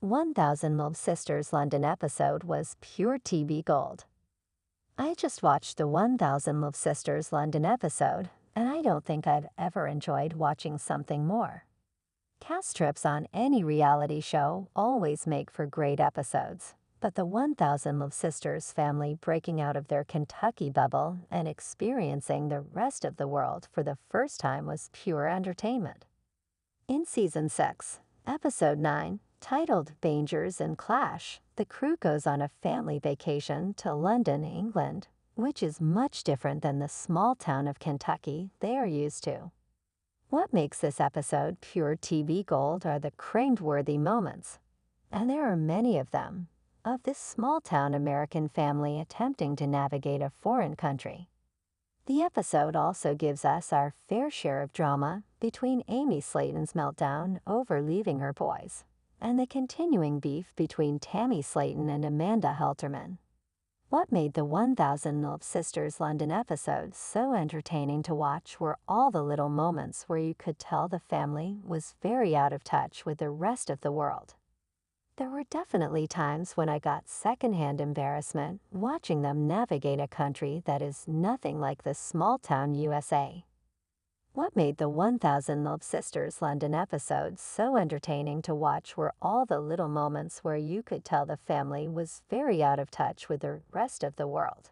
1000 Love Sisters London episode was pure TV gold. I just watched the 1000 Love Sisters London episode, and I don't think I've ever enjoyed watching something more. Cast trips on any reality show always make for great episodes, but the 1000 Love Sisters family breaking out of their Kentucky bubble and experiencing the rest of the world for the first time was pure entertainment. In Season 6, Episode 9, titled Bangers and Clash, the crew goes on a family vacation to London, England, which is much different than the small town of Kentucky they are used to. What makes this episode pure TV gold are the cringe-worthy moments, and there are many of them, of this small-town American family attempting to navigate a foreign country. The episode also gives us our fair share of drama between Amy Slayton's meltdown over leaving her boys, and the continuing beef between Tammy Slayton and Amanda Helterman. What made the 1000 Love Sisters London episode so entertaining to watch were all the little moments where you could tell the family was very out of touch with the rest of the world. There were definitely times when I got secondhand embarrassment watching them navigate a country that is nothing like the small-town USA. What made the 1000 Love Sisters London episode so entertaining to watch were all the little moments where you could tell the family was very out of touch with the rest of the world.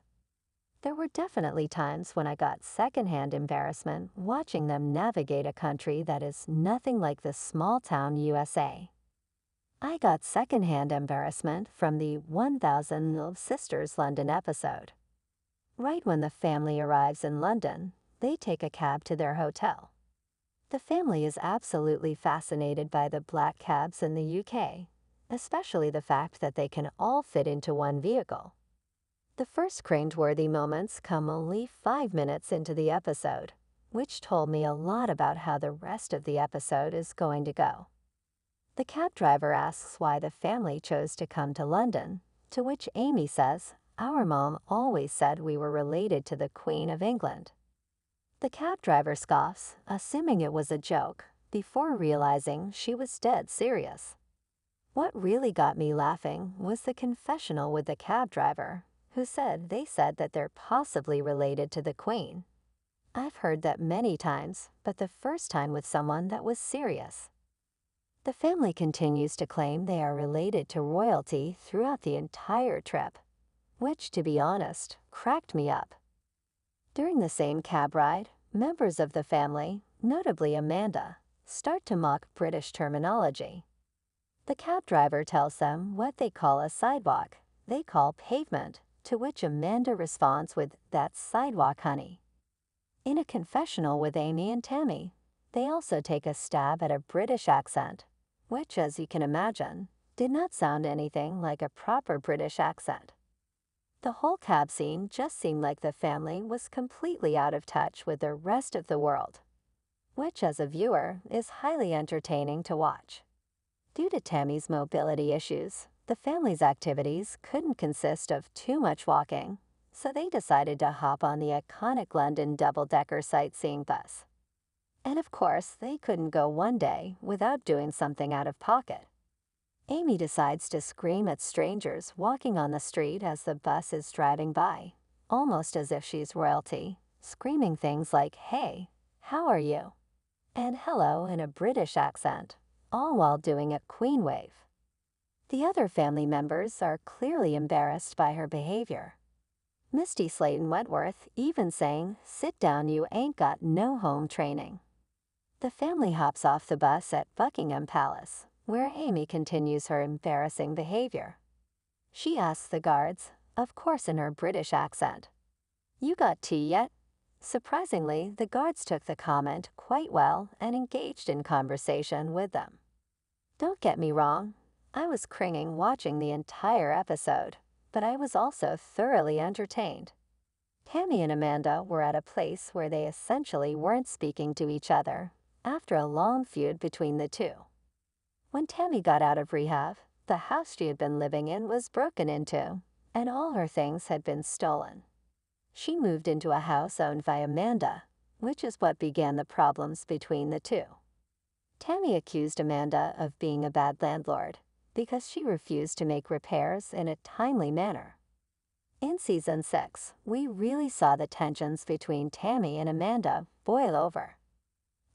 There were definitely times when I got secondhand embarrassment watching them navigate a country that is nothing like the small-town USA. I got secondhand embarrassment from the 1000 Love Sisters London episode. Right when the family arrives in London, they take a cab to their hotel. The family is absolutely fascinated by the black cabs in the UK, especially the fact that they can all fit into one vehicle. The first cringe-worthy moments come only 5 minutes into the episode, which told me a lot about how the rest of the episode is going to go. The cab driver asks why the family chose to come to London, to which Amy says, "Our mom always said we were related to the Queen of England." The cab driver scoffs, assuming it was a joke, before realizing she was dead serious. What really got me laughing was the confessional with the cab driver, who said that they're possibly related to the Queen. I've heard that many times, but the first time with someone that was serious. The family continues to claim they are related to royalty throughout the entire trip, which, to be honest, cracked me up. During the same cab ride, members of the family, notably Amanda, start to mock British terminology. The cab driver tells them what they call a sidewalk, they call pavement, to which Amanda responds with, "That's sidewalk, honey." In a confessional with Amy and Tammy, they also take a stab at a British accent, which, as you can imagine, did not sound anything like a proper British accent. The whole cab scene just seemed like the family was completely out of touch with the rest of the world, which, as a viewer, is highly entertaining to watch. Due to Tammy's mobility issues, the family's activities couldn't consist of too much walking, so they decided to hop on the iconic London double-decker sightseeing bus. And of course, they couldn't go one day without doing something out of pocket. Amy decides to scream at strangers walking on the street as the bus is driving by, almost as if she's royalty, screaming things like, "Hey, how are you?" and "hello" in a British accent, all while doing a Queen wave. The other family members are clearly embarrassed by her behavior. Misty Slayton Wentworth even saying, "Sit down, you ain't got no home training." The family hops off the bus at Buckingham Palace, where Amy continues her embarrassing behavior. She asks the guards, of course in her British accent, "You got tea yet?" Surprisingly, the guards took the comment quite well and engaged in conversation with them. Don't get me wrong, I was cringing watching the entire episode, but I was also thoroughly entertained. Tammy and Amanda were at a place where they essentially weren't speaking to each other, after a long feud between the two. When Tammy got out of rehab, the house she had been living in was broken into, and all her things had been stolen. She moved into a house owned by Amanda, which is what began the problems between the two. Tammy accused Amanda of being a bad landlord, because she refused to make repairs in a timely manner. In Season 6, we really saw the tensions between Tammy and Amanda boil over.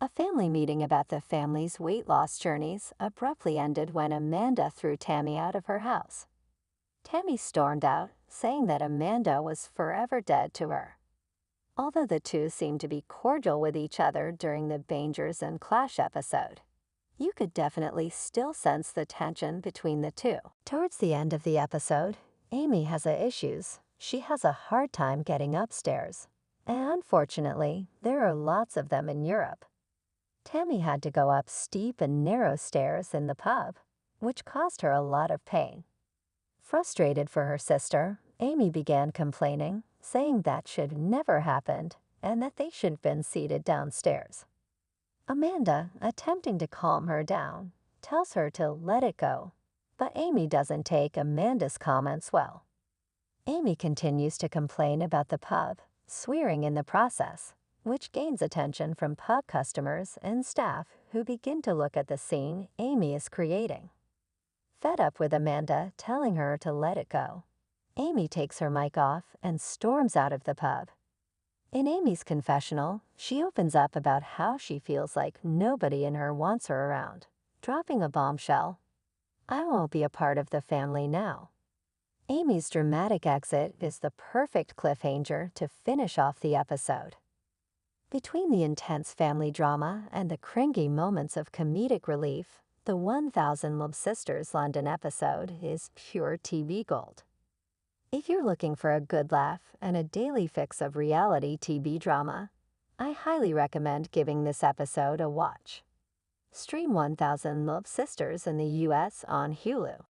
A family meeting about the family's weight loss journeys abruptly ended when Amanda threw Tammy out of her house. Tammy stormed out, saying that Amanda was forever dead to her. Although the two seemed to be cordial with each other during the Bangers and Clash episode, you could definitely still sense the tension between the two. Towards the end of the episode, Amy has issues. She has a hard time getting upstairs, and unfortunately, there are lots of them in Europe. Tammy had to go up steep and narrow stairs in the pub, which caused her a lot of pain. Frustrated for her sister, Amy began complaining, saying that should never happened and that they should have been seated downstairs. Amanda, attempting to calm her down, tells her to let it go, but Amy doesn't take Amanda's comments well. Amy continues to complain about the pub, swearing in the process, which gains attention from pub customers and staff who begin to look at the scene Amy is creating. Fed up with Amanda telling her to let it go, Amy takes her mic off and storms out of the pub. In Amy's confessional, she opens up about how she feels like nobody in her wants her around, dropping a bombshell. "I won't be a part of the family now." Amy's dramatic exit is the perfect cliffhanger to finish off the episode. Between the intense family drama and the cringy moments of comedic relief, the 1000 Love Sisters London episode is pure TV gold. If you're looking for a good laugh and a daily fix of reality TV drama, I highly recommend giving this episode a watch. Stream 1000 Love Sisters in the US on Hulu.